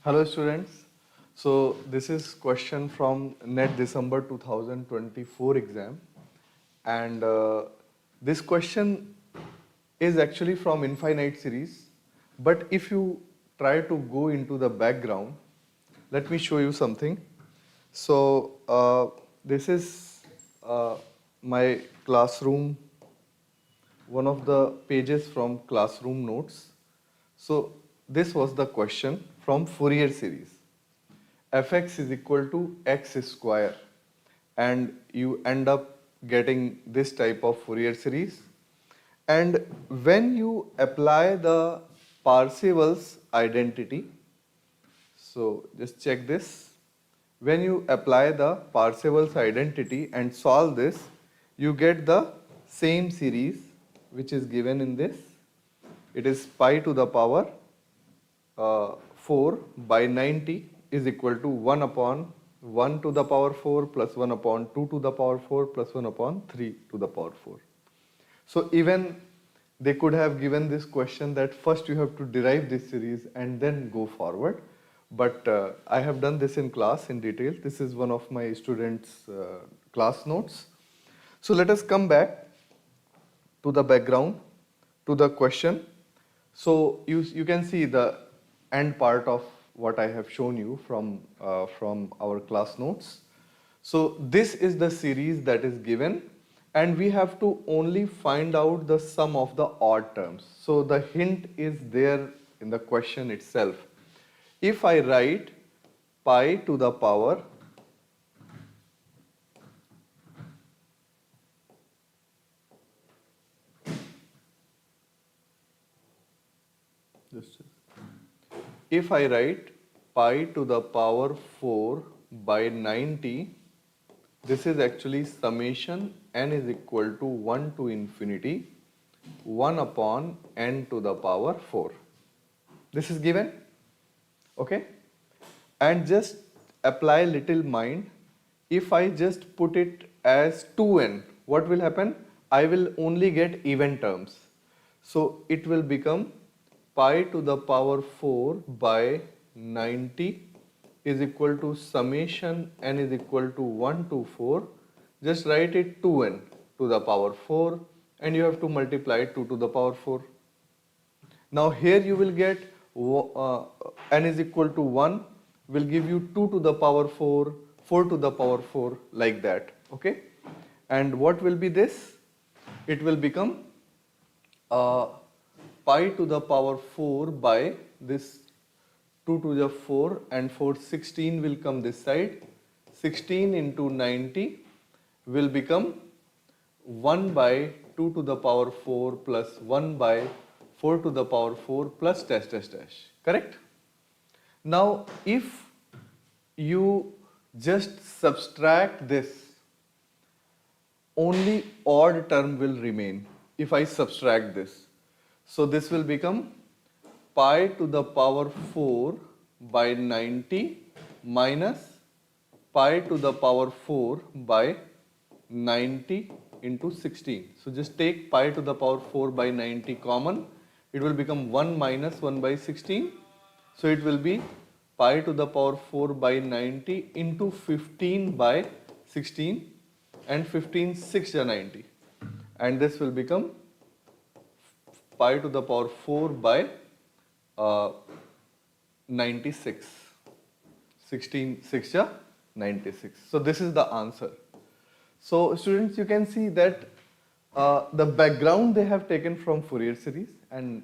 Hello students. So this is question from NET December 2024 exam, and this question is actually from infinite series, but if you try to go into the background, let me show you something. So this is my classroom, one of the pages from classroom notes. So this was the question from Fourier series. Fx is equal to x square, and you end up getting this type of Fourier series. And when you apply the Parseval's identity, so just check this. When you apply the Parseval's identity and solve this, you get the same series which is given in this. It is pi to the power 4 by 90 is equal to 1 upon 1 to the power 4 plus 1 upon 2 to the power 4 plus 1 upon 3 to the power 4. So even they could have given this question that first you have to derive this series and then go forward. But I have done this in class in detail. This is one of my students' class notes. So let us come back to the background, to the question. So you can see the end part of what I have shown you from our class notes. So this is the series that is given, and we have to only find out the sum of the odd terms. So the hint is there in the question itself. If I write pi to the power if I write pi to the power 4 by 90, this is actually summation n is equal to 1 to infinity 1 upon n to the power 4. This is given, okay? And just apply little mind. If I just put it as 2n, what will happen? I will only get even terms. So it will become pi to the power 4 by 90 is equal to summation n is equal to 1 to 4. Just write it 2n to the power 4, and you have to multiply 2 to the power 4. Now here you will get n is equal to 1 will give you 2 to the power 4, 4 to the power 4, like that, okay? And what will be this? It will become pi to the power 4 by this 2 to the 4, and 4 16 will come this side. 16 into 90 will become 1 by 2 to the power 4 plus 1 by 4 to the power 4 plus dash dash dash, correct? Now if you just subtract this, only odd term will remain if I subtract this. So this will become pi to the power 4 by 90 minus pi to the power 4 by 90 into 16. So just take pi to the power 4 by 90 common. It will become 1 minus 1 by 16. So it will be pi to the power 4 by 90 into 15 by 16, and 15 6 are 90. And this will become pi to the power 4 by 96. 16 6 are 96. So this is the answer. So students, you can see that the background they have taken from Fourier series, and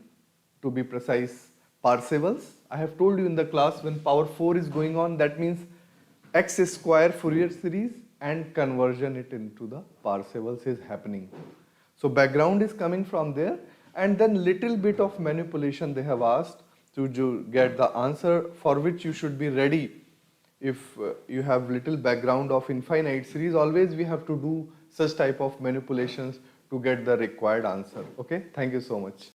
to be precise, Parseval's. I have told you in the class, when power 4 is going on, that means x square Fourier series and conversion it into the Parseval's is happening. So background is coming from there, and then little bit of manipulation they have asked to get the answer, for which you should be ready. If you have little background of infinite series, always we have to do such type of manipulations to get the required answer. Okay, thank you so much.